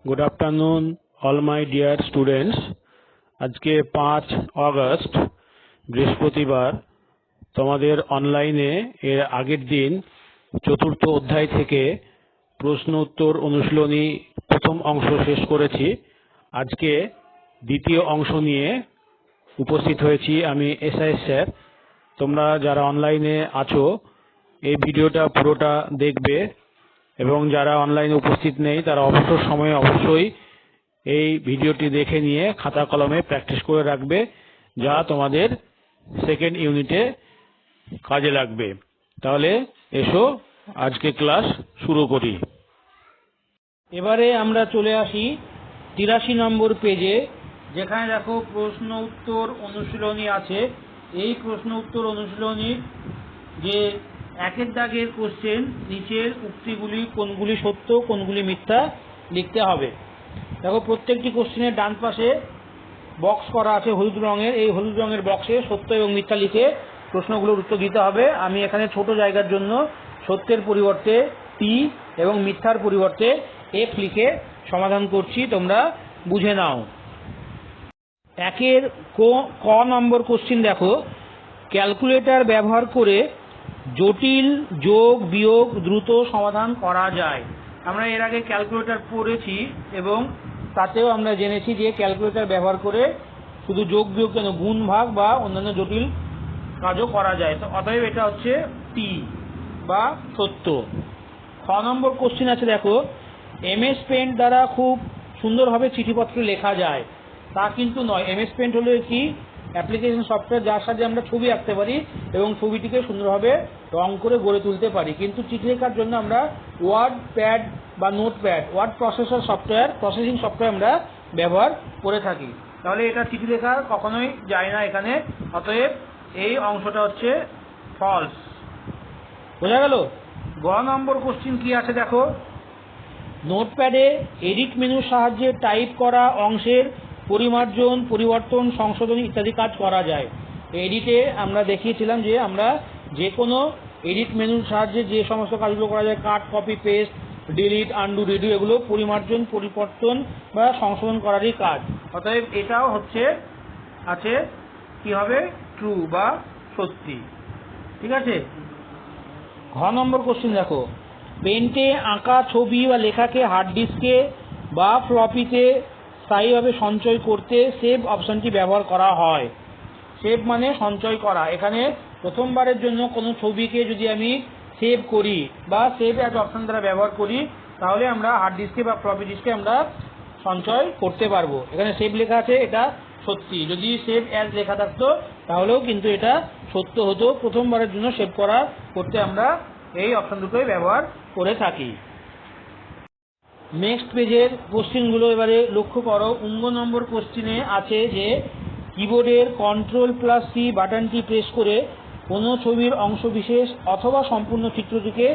Good afternoon all my dear students. आज के 5 अगस्त बृहस्पतिवार তোমাদের অনলাইনে এর আগের দিন চতুর্থ অধ্যায় থেকে প্রশ্ন উত্তর অনুশীলনী প্রথম অংশ শেষ করেছি। আজকে দ্বিতীয় অংশ নিয়ে উপস্থিত হয়েছি আমি এসআইএস স্যার। তোমরা যারা অনলাইনে আছো এই ভিডিওটা পুরোটা দেখবে এবং যারা অনলাইনে উপস্থিত নেই তারা অবসর সময়ে অবশ্যই এই ভিডিওটি দেখে নিয়ে খাতা কলমে প্র্যাকটিস করে রাখবে, যা তোমাদের সেকেন্ড ইউনিটে কাজে লাগবে। তাহলে এসো আজকে ক্লাস শুরু করি। এবারে আমরা চলে আসি 83 নম্বর পেজে, যেখানে দেখো প্রশ্ন উত্তর অনুশীলনী আছে। এই প্রশ্ন উত্তর অনুশীলনীর যে একের দাগের কোশ্চেন, নিচের উক্তিগুলি কোনগুলি সত্য কোনগুলি মিথ্যা লিখতে হবে। দেখো প্রত্যেকটি কোশ্চেনের ডান পাশে বক্স করা আছে হলুদ রঙের। এই হলুদ রঙের বক্সে সত্য এবং মিথ্যা লিখে প্রশ্নগুলোর উত্তর দিতে হবে। আমি এখানে ছোট জায়গার জন্য সত্যের পরিবর্তে টি এবং মিথ্যার পরিবর্তে এফ লিখে সমাধান করছি, তোমরা বুঝে নাও। একের ক নম্বর কোশ্চেন দেখো, ক্যালকুলেটর ব্যবহার করে জটিল যোগ বিয়োগ দ্রুত সমাধান করা যায়। আমরা এর আগে ক্যালকুলেটর পড়েছি এবং তাতেও আমরা জেনেছি যে ক্যালকুলেটর ব্যবহার করে শুধু যোগ বিয়োগ কেন, গুণ ভাগ বা অন্যান্য জটিল কাজও করা যায়। তো অতএব এটা হচ্ছে টি বা সত্য। খ নম্বর কোশ্চেন আছে দেখো, এমএস পেন্ট দ্বারা খুব সুন্দরভাবে চিঠিপত্র লেখা যায়। তা কিন্তু নয়। এমএস পেন্ট হলো একটি অ্যাপ্লিকেশন সফটওয়্যার যার সাহায্যে আমরা ছবি আঁকতে পারি এবং ছবিটিকে সুন্দরভাবে রং করে গড়ে তুলতে পারি। কিন্তু চিঠি লেখার জন্য আমরা ওয়ার্ড প্যাড বা নোটপ্যাড, ওয়ার্ড প্রসেসিং সফটওয়্যার আমরা ব্যবহার করে থাকি। তাহলে এটা চিঠি লেখা কখনোই যায় না এখানে, অতএব এই অংশটা হচ্ছে ফলস। বোঝা গেল? গ নম্বর কোশ্চিন কি আছে দেখো, নোটপ্যাডে এডিট মেনুর সাহায্যে টাইপ করা অংশের পরিমার্জন, পরিবর্তন, সংশোধন ইত্যাদি কাজ করা যায়। এডিটে আমরা দেখিয়েছিলাম যে আমরা যে কোনো এডিট মেনুর সাহায্যে যে সমস্ত কাজগুলো করা যায়, cut, copy, paste, delete, undo, redo, এগুলো পরিমার্জন, পরিবর্তন বা সংশোধন করারই কাজ। অতএব এটাও হচ্ছে আছে কি হবে, ট্রু বা সত্যি। ঠিক আছে। ঘ নম্বর কোশ্চেন দেখো, পেন্টে আঁকা ছবি বা লেখাকে হার্ড ডিস্কে বা ফ্লপিতে স্থায়ীভাবে সঞ্চয় করতে সেভ অপশনটি ব্যবহার করা হয়। সেভ মানে সঞ্চয় করা। এখানে প্রথমবারের জন্য কোনো ছবিকে যদি আমি সেভ করি বা সেভ অ্যাজ অপশন দ্বারা ব্যবহার করি, তাহলে আমরা হার্ড ডিস্কে বা ফ্লপি ডিস্কে আমরা সঞ্চয় করতে পারবো। এখানে সেভ লেখা আছে, এটা সত্যি। যদি সেভ অ্যাজ লেখা থাকতো তাহলেও কিন্তু এটা সত্য হতো। প্রথমবারের জন্য সেভ করতে আমরা এই অপশন দুটোই ব্যবহার করে থাকি। নেক্সট পেজের কোশ্চেনগুলো এবারে লক্ষ্য করো। 19 নম্বর কোশ্চেনে আছে যে কিবোর্ডের Ctrl+C বাটনটি প্রেস করে কোনো ছবির অংশবিশেষ অথবা সম্পূর্ণ চিত্রটিকে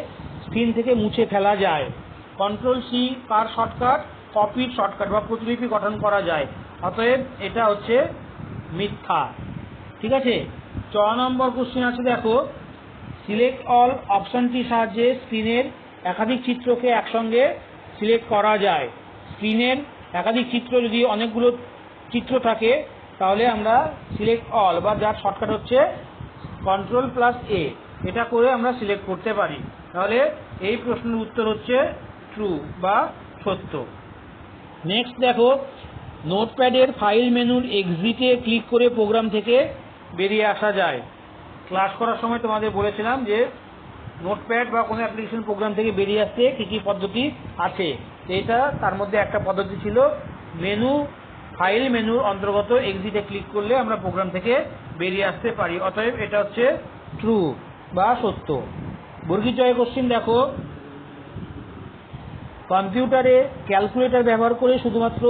স্ক্রিন থেকে মুছে ফেলা যায়। Ctrl+C কার শর্টকাট? কপির শর্টকাট বা প্রতিলিপি গঠন করা যায়। অতএব এটা হচ্ছে মিথ্যা। ঠিক আছে। 6 নম্বর কোশ্চেন আছে দেখো, সিলেক্ট অল অপশনটির সাহায্যে স্ক্রিনের একাধিক চিত্রকে একসঙ্গে সিলেক্ট করা যায়। স্ক্রিনের একাধিক চিত্র, যদি অনেকগুলো চিত্র থাকে তাহলে আমরা সিলেক্ট অল বা যার শর্টকাট হচ্ছে Ctrl+A, এটা করে আমরা সিলেক্ট করতে পারি। তাহলে এই প্রশ্নের উত্তর হচ্ছে ট্রু বা সত্য। নেক্সট দেখো, নোটপ্যাডের ফাইল মেনুর এক্সিটে ক্লিক করে প্রোগ্রাম থেকে বেরিয়ে আসা যায়। ক্লাস করার সময় তোমাদের বলেছিলাম যে নোটপ্যাড বা কোনো অ্যাপ্লিকেশন প্রোগ্রাম থেকে বেরিয়ে আসতে কী কী পদ্ধতি আছে। এটা তার মধ্যে একটা পদ্ধতি ছিল ফাইল মেনুর অন্তর্গত এক্সিটে ক্লিক করলে আমরা প্রোগ্রাম থেকে বেরিয়ে আসতে পারি। অতএব এটা হচ্ছে ট্রু বা সত্য। বর্গীর জয় কোশ্চেন দেখো, কম্পিউটারে ক্যালকুলেটর ব্যবহার করে শুধুমাত্র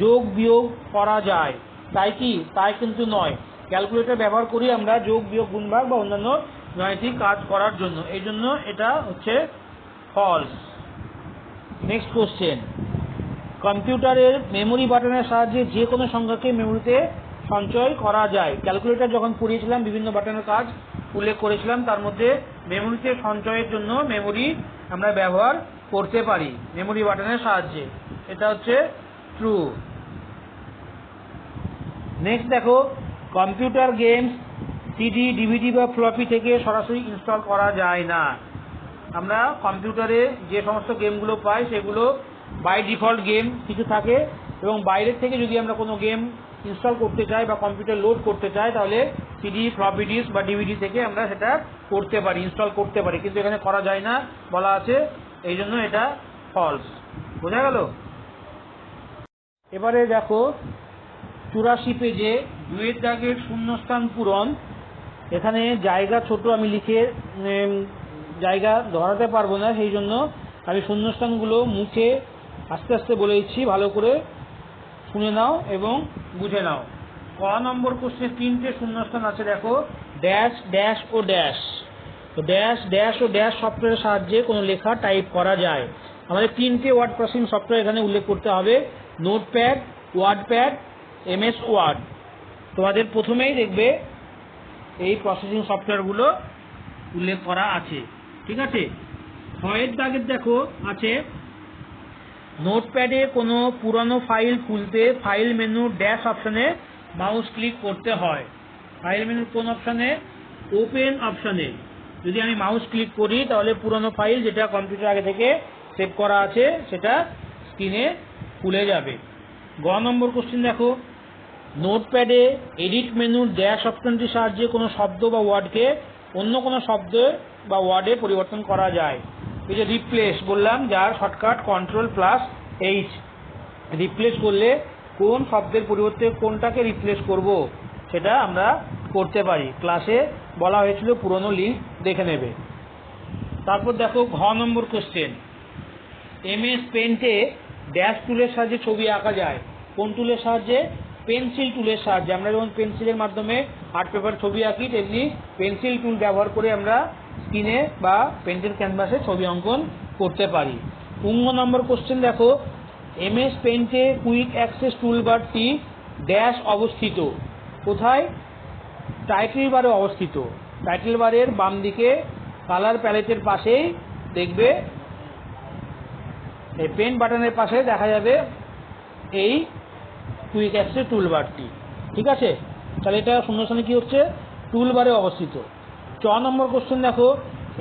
যোগ বিয়োগ করা যায়। তাই কি? তাই কিন্তু নয়। ক্যালকুলেটর ব্যবহার করি আমরা যোগ বিয়োগ গুণ ভাগ বা অন্যান্য গাণিতিক কাজ করার জন্য। এই জন্য এটা হচ্ছে ফলস। নেক্সট কোশ্চেন, কম্পিউটারের মেমোরি বাটনের সাহায্যে যে কোনো সংখ্যাকে মেমোরিতে সঞ্চয় করা যায়। ক্যালকুলেটর যখন পড়িয়েছিলাম বিভিন্ন বাটনের কাজ উল্লেখ করেছিলাম, তার মধ্যে মেমোরিতে সঞ্চয়ের জন্য মেমোরি আমরা ব্যবহার করতে পারি মেমোরি বাটনের সাহায্যে, এটা হচ্ছে ট্রু। নেক্সট দেখো, কম্পিউটার গেমস সিডি, ডিভিডি বা ফ্লপি থেকে সরাসরি ইনস্টল করা যায় না। আমরা কম্পিউটারে যে সমস্ত গেমগুলো পাই সেগুলো বাই ডিফল্ট গেম কিছু থাকে, এবং বাইরের থেকে যদি আমরা কোনো গেম ইনস্টল করতে চাই বা কম্পিউটার লোড করতে চাই তাহলে সিডি, ফ্লপি ডিস্ক বা ডিভিডি থেকে আমরা সেটা করতে পারি, ইনস্টল করতে পারি, কিন্তু এখানে করা যায় না বলা আছে, এই জন্য এটা ফলস। বোঝা গেল? এবারে দেখো 84 পেজে 2 দাগের শূন্যস্থান পূরণ। এখানে জায়গা ছোট, আমি লিখে জায়গা ধরাতে পারবো না, সেই জন্য আমি শূন্যস্থানগুলো মুখে আস্তে আস্তে বলে দিচ্ছি, ভালো করে শুনে নাও এবং বুঝে নাও। ক নম্বর কোশ্চেন 3টে শূন্যস্থান আছে, দেখো ড্যাশ, ড্যাশ ও ড্যাশ। তো ড্যাশ, ড্যাশ ও ড্যাশ সফটওয়্যারের সাহায্যে কোনো লেখা টাইপ করা যায়। আমাদের 3টে ওয়ার্ড প্রসেসিং সফটওয়্যার এখানে উল্লেখ করতে হবে, নোটপ্যাড, ওয়ার্ডপ্যাড, এমএস ওয়ার্ড। তোমাদের প্রথমেই দেখবে এই প্রসেসিং সফটওয়্যারগুলো উল্লেখ করা আছে, ঠিক আছে? 6 দাগের দেখো আছে, নোটপ্যাডে কোনো পুরানো ফাইল খুলতে ফাইল মেনু ড্যাশ অপশনে মাউস ক্লিক করতে হয়। ফাইল মেনুর কোন অপশনে? ওপেন অপশনে যদি আমি মাউস ক্লিক করি তাহলে পুরানো ফাইল যেটা কম্পিউটার আগে থেকে সেভ করা আছে সেটা স্ক্রিনে খুলে যাবে। গ নম্বর কোশ্চেন দেখো, নোটপ্যাডে এডিট মেনুর ড্যাশ অপশনটির সাহায্যে কোনো শব্দ বা ওয়ার্ডকে অন্য কোনো শব্দ বা ওয়ার্ডে পরিবর্তন করা যায়। এই যে রিপ্লেস বললাম, যার শর্টকাট Ctrl+H, রিপ্লেস করলে কোন শব্দের পরিবর্তে কোনটাকে রিপ্লেস করব সেটা আমরা করতে পারি। ক্লাসে বলা হয়েছিল, পুরনো লিঙ্ক দেখে নেবে। তারপর দেখো ঘ নম্বর কোশ্চেন, এমএস পেন্টে ড্যাশ টুলের সাহায্যে ছবি আঁকা যায়। কোন টুলের সাহায্যে? পেন্সিল টুলের সাহায্যে। আমরা যেমন পেন্সিলের মাধ্যমে আর্ট পেপার ছবি আঁকি, তেমনি পেন্সিল টুল ব্যবহার করে আমরা স্ক্রিনে বা পেন্সিল ক্যানভাসে ছবি অঙ্কন করতে পারি। 15 নম্বর কোশ্চেন দেখো, এমএস পেন্টে কুইক অ্যাক্সেস টুলবারটি ড্যাশ অবস্থিত। কোথায়? টাইটেল বারে অবস্থিত। টাইটেল বারের বাম দিকে কালার প্যালেটের পাশেই দেখবে, এই পেন বাটনের পাশে দেখা যাবে এই কুইক অ্যাক্সেস টুলবারটি, ঠিক আছে? তাহলে এটা শূন্যস্থানে কি হচ্ছে? টুলবারে অবস্থিত। 4 নম্বর কোশ্চেন দেখো,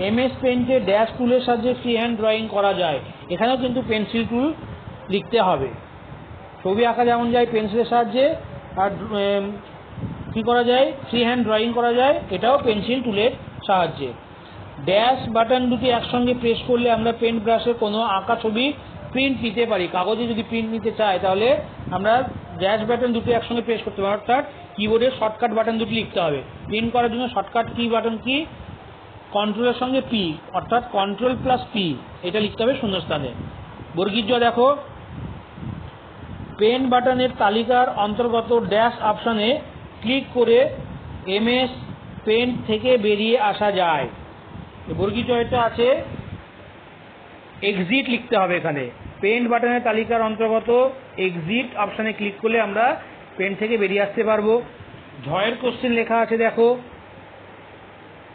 এমএস পেন্টে ড্যাশ টুলের সাহায্যে ফ্রি হ্যান্ড ড্রয়িং করা যায়। এখানেও কিন্তু পেন্সিল টুল লিখতে হবে। ছবি আঁকা যেমন যায় পেন্সিলের সাহায্যে, আর কি করা যায়? ফ্রি হ্যান্ড ড্রয়িং করা যায়, এটাও পেন্সিল টুলের সাহায্যে। ড্যাশ বাটন দুটি একসঙ্গে প্রেস করলে আমরা পেন্ট ব্রাশে কোনো আঁকা ছবি প্রিন্ট নিতে পারি। কাগজে যদি প্রিন্ট নিতে চাই তাহলে আমরা ড্যাশ বাটন দুটি একসঙ্গে প্রেস করতে পারি, অর্থাৎ কিবোর্ডের শর্টকাট বাটন দুটি লিখতে হবে। প্রিন্ট করার জন্য শর্টকাট কি বাটন কি? কন্ট্রোলের সঙ্গে পি, অর্থাৎ Ctrl+P, এটা লিখতে হবে শূন্যস্থানে। বর্গীর জ দেখো, পেন বাটনের তালিকার অন্তর্গত ড্যাশ অপশনে ক্লিক করে এমএস পেন্ট থেকে বেরিয়ে আসা যায়। বর্গীর জয়টা আছে, এক্সিট লিখতে হবে এখানে। পেন্ট বাটনের তালিকার অন্তর্গত এক্সিট অপশনে ক্লিক করলে আমরা পেন্ট থেকে বেরিয়ে আসতে পারবো। ঝয়ের কোশ্চেন লেখা আছে দেখো,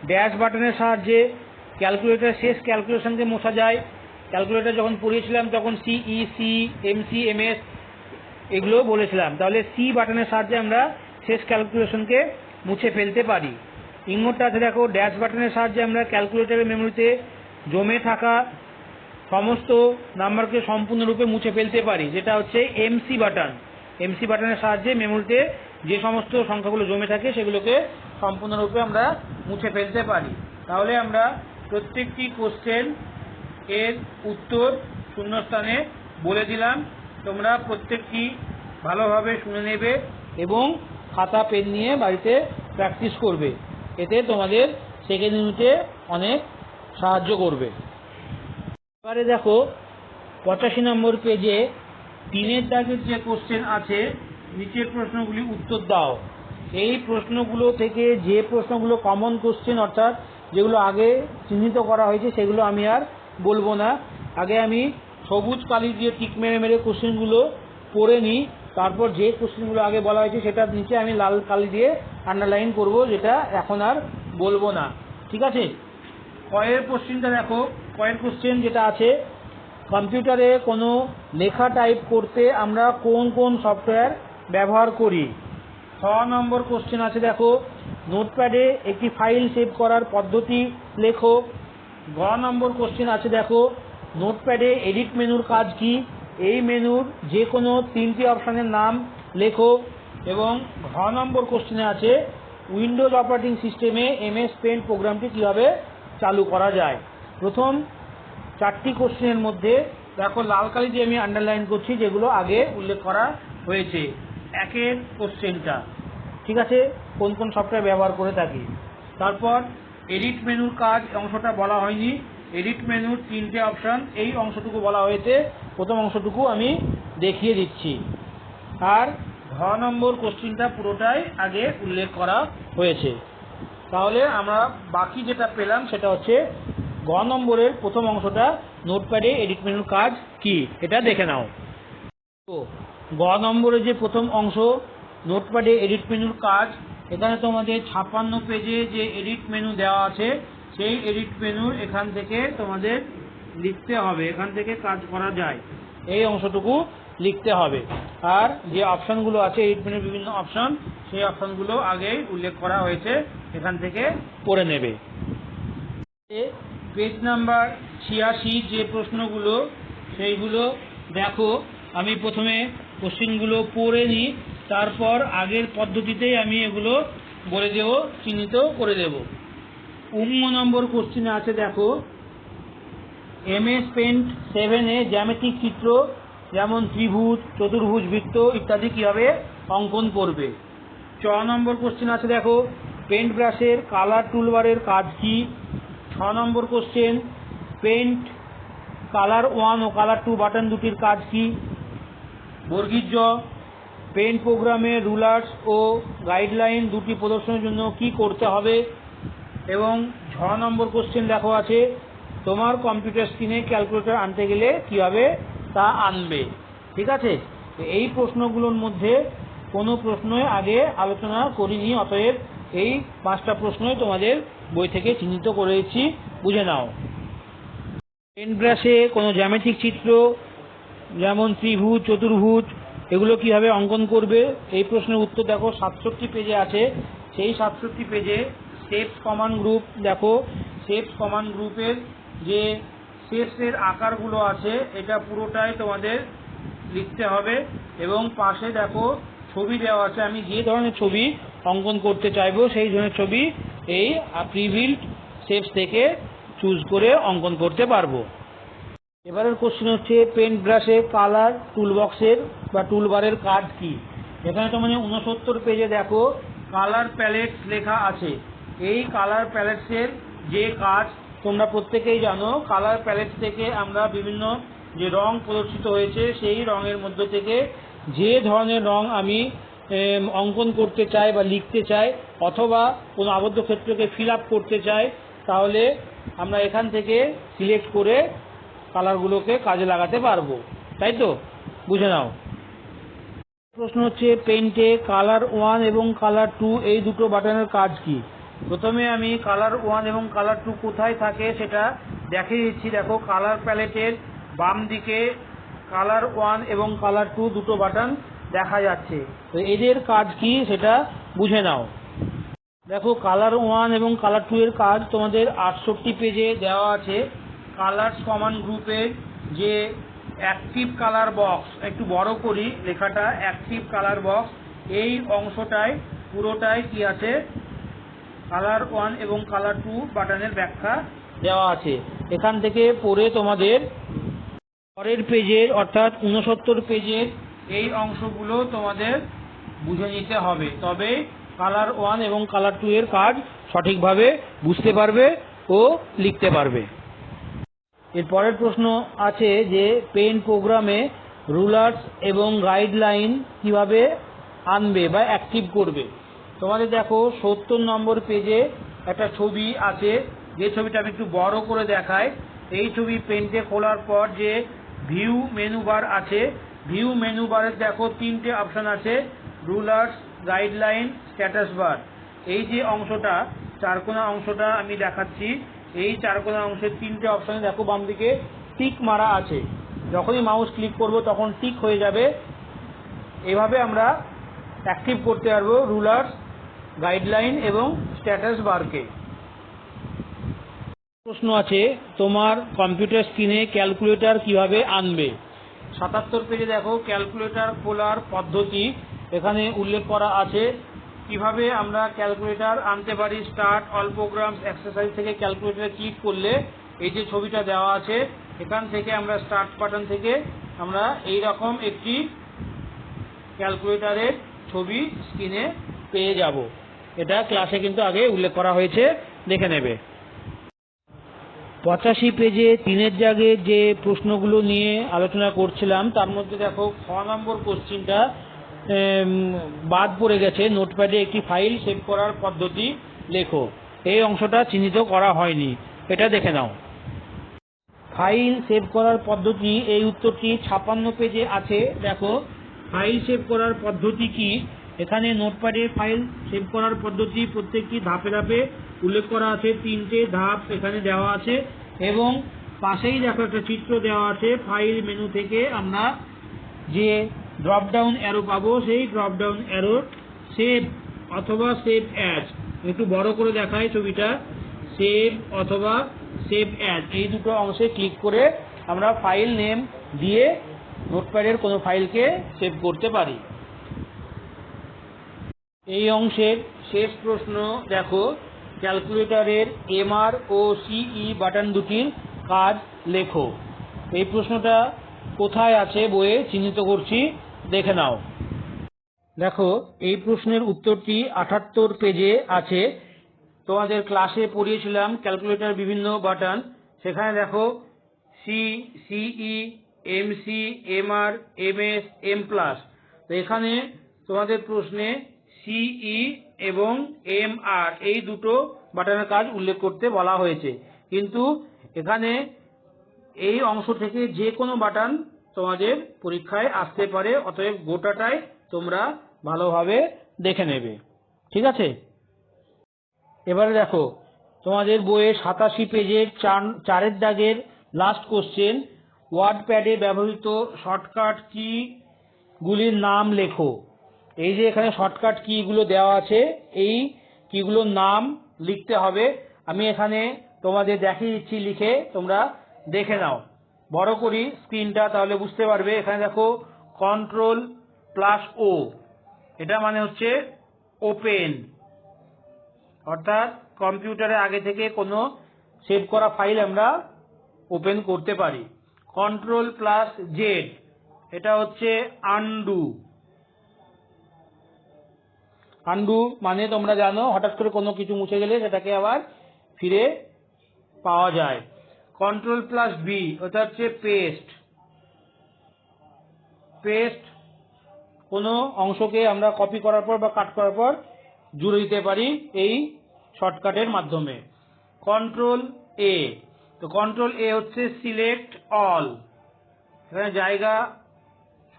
ড্যাশ বাটনের সাহায্যে ক্যালকুলেটর শেষ ক্যালকুলেশনকে মোছা যায়। ক্যালকুলেটর যখন পড়িয়েছিলাম তখন সিইসি, এমসি, এমএস এগুলো বলেছিলাম, তাহলে সি বাটনের সাহায্যে আমরা শেষ ক্যালকুলেশনকে মুছে ফেলতে পারি। ইঙ্গরটা আছে দেখো, ড্যাশ বাটনের সাহায্যে আমরা ক্যালকুলেটরের মেমোরিতে জমে থাকা সমস্ত নাম্বারকে সম্পূর্ণরূপে মুছে ফেলতে পারি, যেটা হচ্ছে এমসি বাটন। এমসি বাটনের সাহায্যে মেমোরিতে যে সমস্ত সংখ্যাগুলো জমে থাকে সেগুলোকে সম্পূর্ণরূপে আমরা মুছে ফেলতে পারি। তাহলে আমরা প্রত্যেকটি কোশ্চেন এর উত্তর শূন্যস্থানে বলে দিলাম। তোমরা প্রত্যেকটি ভালোভাবে শুনে নেবে এবং খাতা পেন নিয়ে বাড়িতে প্র্যাকটিস করবে, এতে তোমাদের সেকেন্ড ইউনিটে অনেক সাহায্য করবে। এবারে দেখো 85 নম্বর পেজে 3 দাগের যে কোশ্চেন আছে, নিচের প্রশ্নগুলি উত্তর দাও। এই প্রশ্নগুলো থেকে যে প্রশ্নগুলো কমন কোশ্চেন, অর্থাৎ যেগুলো আগে চিহ্নিত করা হয়েছে সেগুলো আমি আর বলবো না। আগে আমি সবুজ কালি দিয়ে টিক মেরে মেরে কোশ্চেনগুলো পড়ে নিই, তারপর যে কোশ্চেনগুলো আগে বলা হয়েছে সেটার নিচে আমি লাল কালি দিয়ে আন্ডারলাইন করব, যেটা এখন আর বলবো না, ঠিক আছে? কয়ের কোশ্চেনটা দেখো, কয়ের কোশ্চেন যেটা আছে, কম্পিউটারে কোনো লেখা টাইপ করতে আমরা কোন কোন সফটওয়্যার ব্যবহার করি? 6 নম্বর কোশ্চেন আছে, দেখো নোটপ্যাডে একটি ফাইল সেভ করার পদ্ধতি লেখো। গ নম্বর কোশ্চেন আছে, দেখো নোটপ্যাডে এডিট মেনুর কাজ কি? এই মেনুর যে কোনো 3টি অপশানের নাম লেখো। এবং ঘ নম্বর কোশ্চেনে আছে উইন্ডোজ অপারেটিং সিস্টেমে এমএস পেইন্ট প্রোগ্রামটি কীভাবে চালু করা যায়। প্রথম 4টি কোশ্চেনের মধ্যে দেখো লাল কালি দিয়ে আমি আন্ডারলাইন করছি যেগুলো আগে উল্লেখ করা হয়েছে। একের কোশ্চেনটা ঠিক আছে, কোন কোন সফটওয়্যার ব্যবহার করে থাকি। তারপর এডিট মেনুর কাজ অংশটা বলা হয়নি, এডিট মেনুর 3টে অপশান এই অংশটুকু বলা হয়েছে, প্রথম অংশটুকু আমি দেখিয়ে দিচ্ছি। আর ঘ নম্বর কোশ্চেনটা পুরোটাই আগে উল্লেখ করা হয়েছে। তাহলে আমরা বাকি যেটা পেলাম সেটা হচ্ছে গ নম্বরের প্রথম অংশটা নোটপ্যাডে এডিট মেনুর কাজ কি, এটা দেখে নাও। তো গ নম্বরের যে প্রথম অংশ নোটপ্যাডে এডিট মেনুর কাজ, এখানে তোমাদের 56 পেজে যে এডিট মেনু দেওয়া আছে সেই এডিট মেনুর এখান থেকে তোমাদের লিখতে হবে, এখান থেকে কাজ করা যায় এই অংশটুকু লিখতে হবে। আর যে অপশানগুলো আছে এডিট মেনুর বিভিন্ন অপশান, সেই অপশানগুলো আগেই উল্লেখ করা হয়েছে, এখান থেকে পড়ে নেবে। পেজ নাম্বার 86 যে প্রশ্নগুলো সেইগুলো দেখো, আমি প্রথমে কোশ্চেনগুলো পড়ে নিই, তারপর আগের পদ্ধতিতেই আমি এগুলো বলে দেব, চিহ্নিত করে দেব। 19 নম্বর কোশ্চেনে আছে, দেখো এমএস পেইন্ট 7-এ জ্যামিতিক চিত্র যেমন ত্রিভুজ, চতুর্ভুজ, বৃত্ত ইত্যাদি কীভাবে অঙ্কন করবে। 6 নম্বর কোশ্চেন আছে, দেখো পেইন্ট ব্রাশের কালার টুলবারের কাজ কি। 6 নম্বর কোশ্চেন পেইন্ট কালার 1 ও কালার 2 বাটন দুটির কাজ কি। বর্গীর জ পেইন্ট প্রোগ্রামে রুলার্স ও গাইডলাইন দুটি প্রদর্শনের জন্য কি করতে হবে। এবং 6 নম্বর কোশ্চেন দেখো আছে তোমার কম্পিউটার স্ক্রিনে ক্যালকুলেটর আনতে গেলে কীভাবে তা আনবে। ঠিক আছে, এই প্রশ্নগুলোর মধ্যে কোনো প্রশ্নই আগে আলোচনা করিনি, অতএব এই 5টা প্রশ্নই তোমাদের বই থেকে চিহ্নিত করে দিচ্ছি, বুঝে নাও। পেইন্ট ব্রাশে কোনো জ্যামিতিক চিত্র যেমন ত্রিভুজ, চতুর্ভুজ এগুলো কীভাবে অঙ্কন করবে, এই প্রশ্নের উত্তর দেখো 67 পেজে আছে। সেই 67 পেজে শেপস কমান্ড গ্রুপ দেখো, শেপস কমান্ড গ্রুপের যে শেপসের আকারগুলো আছে এটা পুরোটাই তোমাদের লিখতে হবে। এবং পাশে দেখো ছবি দেওয়া আছে, আমি যে ধরনের ছবি অঙ্কন করতে চাইবো সেই ধরনের ছবি এই প্রিভিল্ড শেপস থেকে চুজ করে অঙ্কন করতে পারবো। এবারের কোশ্চেন হচ্ছে পেইন্ট ব্রাশে কালার টুলবক্সের বা টুলবারের কাজ কি। এখানে তোমাদের 69 পেজে দেখো কালার প্যালেটস লেখা আছে। এই কালার প্যালেটসের যে কাজ তোমরা প্রত্যেকেই জানো, কালার প্যালেটস থেকে আমরা বিভিন্ন যে রং প্রদর্শিত হয়েছে সেই রঙের মধ্য থেকে যে ধরনের রং আমি অঙ্কন করতে চাই বা লিখতে চাই অথবা কোনো আবদ্ধ ক্ষেত্রকে ফিল আপ করতে চাই, তাহলে আমরা এখান থেকে সিলেক্ট করে কালারগুলোকে কাজে লাগাতে পারবো, তাই তো? বুঝে নাও। প্রশ্ন হচ্ছে পেইন্টে কালার 1 এবং কালার 2 এই দুটো বাটনের কাজ কি। প্রথমে আমি কালার 1 এবং কালার 2 কোথায় থাকে সেটা দেখিয়ে দিচ্ছি। দেখো কালার প্যালেটের বাম দিকে কালার 1 এবং কালার 2 দুটো বাটন দেখা যাচ্ছে, তো এদের কাজ কি সেটা বুঝে নাও। দেখো কালার 1 এবং কালার 2 এর কাজ তোমাদের 68 পেজে দেওয়া আছে। কালার্স কমান্ড গ্রুপের যে অ্যাক্টিভ কালার বক্স, একটু বড় করি লেখাটা, অ্যাক্টিভ কালার বক্স এই অংশটায় পুরোটাই কি আছে, কালার 1 এবং কালার 2 বাটনের ব্যাখ্যা দেওয়া আছে। এখান থেকে পড়ে তোমাদের পরের পেজের অর্থাৎ 69 পেজের এই অংশগুলো তোমাদের বুঝে নিতে হবে, তবে কালার 1 এবং কালার 2 এর কাজ সঠিকভাবে বুঝতে পারবে ও লিখতে পারবে। এর পরের প্রশ্ন আছে যে পেইন্ট প্রোগ্রামে রুলার্স এবং গাইডলাইন কিভাবে আনবে বা অ্যাক্টিভ করবে। তোমাদের দেখো 70 নম্বর পেজে একটা ছবি আছে, যে ছবিটা আমি একটু বড় করে দেখাই। এই ছবি পেইন্টে খোলার পর যে ভিউ মেনু বার আছে, ভিউ মেনু বারের দেখো 3টে অপশান আছে, রুলার্স, গাইডলাইন, স্ট্যাটাস বার। এই যে অংশটা চারকোনা অংশটা আমি দেখাচ্ছি, এই চারকোনা অংশের 3টে অপশানে দেখো বাম দিকে টিক মারা আছে, যখনই মাউস ক্লিক করব তখন টিক হয়ে যাবে। এভাবে আমরা অ্যাক্টিভ করতে পারবো রুলার্স, গাইডলাইন এবং স্ট্যাটাস বারকে। প্রশ্ন আছে, তোমার কম্পিউটার স্ক্রিনে ক্যালকুলেটর কিভাবে আনবে। 77 পেজে দেখো ক্যালকুলেটর খোলার পদ্ধতি এখানে উল্লেখ করা আছে। কিভাবে আমরা ক্যালকুলেটর আনতে পারি, স্টার্ট অল প্রোগ্রামস এক্সারসাইজ থেকে ক্যালকুলেটরে ক্লিক করলে এই যে ছবিটা দেওয়া আছে এখান থেকে আমরা স্টার্ট বাটন থেকে আমরা এই রকম একটি ক্যালকুলেটরের ছবি স্ক্রিনে পেয়ে যাব। এটা ক্লাসে কিন্তু আগে উল্লেখ করা হয়েছে, দেখে নেবে। 85 পেজে 3-এর জায়গায় যে প্রশ্নগুলো নিয়ে আলোচনা করছিলাম তার মধ্যে দেখো 6 নম্বর কোশ্চিনটা বাদ পড়ে গেছে। নোটপ্যাডে একটি ফাইল সেভ করার পদ্ধতি লেখো, এই অংশটা চিহ্নিত করা হয়নি, এটা দেখে নাও। ফাইল সেভ করার পদ্ধতি, এই উত্তরটি 56 পেজে আছে। দেখো ফাইল সেভ করার পদ্ধতি কি, এখানে নোটপ্যাডে ফাইল সেভ করার পদ্ধতি প্রত্যেকটি ধাপে ধাপে উল্লেখ করা আছে। 3টে ধাপ এখানে দেওয়া আছে এবং পাশেই দেখো একটা চিত্র দেওয়া আছে। ফাইল মেনু থেকে আমরা যে ড্রপ ডাউন অ্যারো পাবো সেই ড্রপ ডাউন অ্যারো সেভ অথবা সেভ অ্যাজ, একটু বড় করে দেখায় ছবিটা, সেভ অথবা সেভ অ্যাজ এই দুটো অংশে ক্লিক করে আমরা ফাইল নেম দিয়ে নোটপ্যাডের কোনো ফাইলকে সেভ করতে পারি। এই অংশের শেষ প্রশ্ন দেখো, ক্যালকুলেটরের এমআর ও সিই বাটন দুটির কাজ লেখো। এই প্রশ্নটা কোথায় আছে বইয়ে চিহ্নিত করছি, দেখে নাও। দেখো এই প্রশ্নের উত্তরটি 78 পেজে আছে। তোমাদের ক্লাসে পড়িয়েছিলাম ক্যালকুলেটর বিভিন্ন বাটন, সেখানে দেখো C, CE, MC, MR, MS, M plus. তো এখানে তোমাদের প্রশ্নে সিই এবং এমআর এই দুটো বাটনের কাজ উল্লেখ করতে বলা হয়েছে, কিন্তু এখানে এই অংশ থেকে যে কোনো বাটন তোমাদের পরীক্ষায় আসতে পারে, অতএব গোটাটাই তোমরা ভালোভাবে দেখে নেবে, ঠিক আছে। এবারে দেখো তোমাদের বইয়ে 87 পেজের 4-এর দাগের লাস্ট কোশ্চেন, ওয়ার্ডপ্যাডে ব্যবহৃত শর্টকাট কি গুলির নাম লেখো। এই যে এখানে শর্টকাট কিগুলো দেওয়া আছে, এই কিগুলোর নাম লিখতে হবে। আমি এখানে তোমাদের দেখিয়ে দিচ্ছি, লিখে তোমরা দেখে নাও। বড় করি স্ক্রিনটা, তাহলে বুঝতে পারবে। এখানে দেখো Ctrl+O, এটা মানে হচ্ছে ওপেন, অর্থাৎ কম্পিউটারে আগে থেকে কোনো সেভ করা ফাইল আমরা ওপেন করতে পারি। Ctrl+Z, এটা হচ্ছে আনডু। আনডু মানে তোমরা জানো, হঠাৎ করে কোনো কিছু মুছে গেলে সেটাকে আবার ফিরে পাওয়া যায়। Ctrl+V, ওটা হচ্ছে পেস্ট। পেস্ট কোনো অংশকে আমরা কপি করার পর বা কাট করার পর জুড়ে দিতে পারি এই শর্টকাটের মাধ্যমে। Ctrl+A, তো Ctrl+A হচ্ছে সিলেক্ট অল, এখানে জায়গা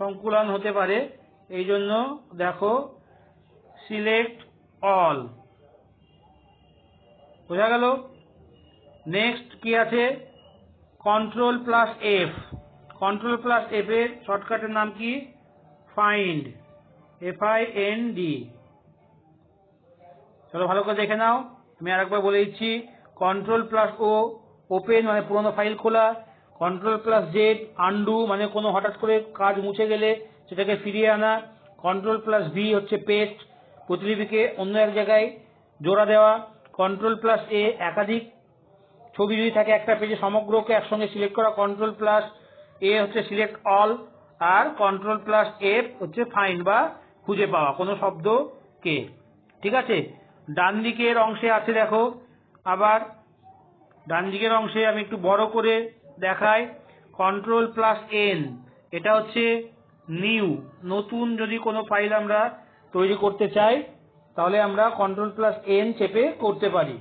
সংকুলন হতে পারে, এই জন্য দেখো সিলেক্ট অল, বোঝা গেল। নেক্সট কি আছে, Ctrl+F, Ctrl+F এর শর্টকাটের নাম কি, ফাইন্ড, FIND। চলো ভালো করে দেখে নাও, আমি আরেকবার বলে দিচ্ছি। Ctrl+O ওপেন মানে পুরোনো ফাইল খোলা, Ctrl+Z আনডু মানে কোনো হঠাৎ করে কাজ মুছে গেলে সেটাকে ফিরিয়ে আনা, Ctrl+V হচ্ছে পেস্ট, প্রতিলিপিকে অন্য এক জায়গায় জোড়া দেওয়া, Ctrl+A একাধিক ছবি যদি থাকে একটা পেজে সমগ্রকে একসঙ্গে সিলেক্ট করা, Ctrl+A হচ্ছে সিলেক্ট অল, আর Ctrl+F হচ্ছে ফাইন্ড বা খুঁজে পাওয়া কোনো শব্দকে, ঠিক আছে। ডান দিকের অংশে আছে দেখো, আবার ডান দিকের অংশে আমি একটু বড় করে দেখাই, Ctrl+N, এটা হচ্ছে নিউ, নতুন যদি কোনো ফাইল আমরা তৈরি করতে চাই তাহলে আমরা Ctrl+N চেপে করতে পারি।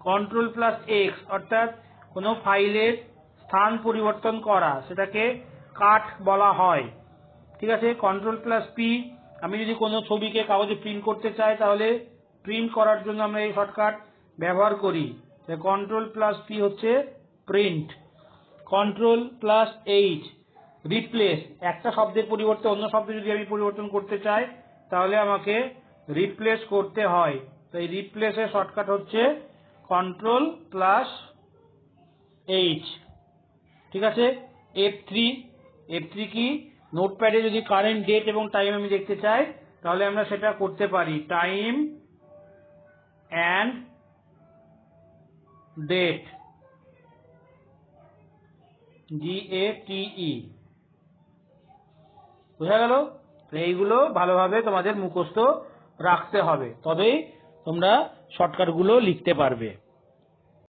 Ctrl+X অর্থাৎ কোনো ফাইলের স্থান পরিবর্তন করা, সেটাকে কাট বলা হয়, ঠিক আছে। Ctrl+P, আমি যদি কোনো ছবিকে কাগজে প্রিন্ট করতে চাই তাহলে প্রিন্ট করার জন্য আমরা এই শর্টকাট ব্যবহার করি। Ctrl+P হচ্ছে print. Control plus H, replace, একটা শব্দের পরিবর্তে অন্য শব্দ যদি আমি পরিবর্তন করতে চাই তাহলে আমাকে রিপ্লেস করতে হয়। তো এই রিপ্লেসের শর্টকাট হচ্ছে কন্ট্রোল প্লাস এইচ। ঠিক আছে। F3, F3 কি? নোটপ্যাডে যদি কারেন্ট ডেট এবং টাইম আমি দেখতে চাই তাহলে আমরা সেটা করতে পারি, টাইম অ্যান্ড ডেট, GATE। বোঝা গেল? এইগুলো ভালোভাবে তোমাদের মুখস্থ রাখতে হবে, তবেই তোমরা শর্টকাটগুলো লিখতে পারবে।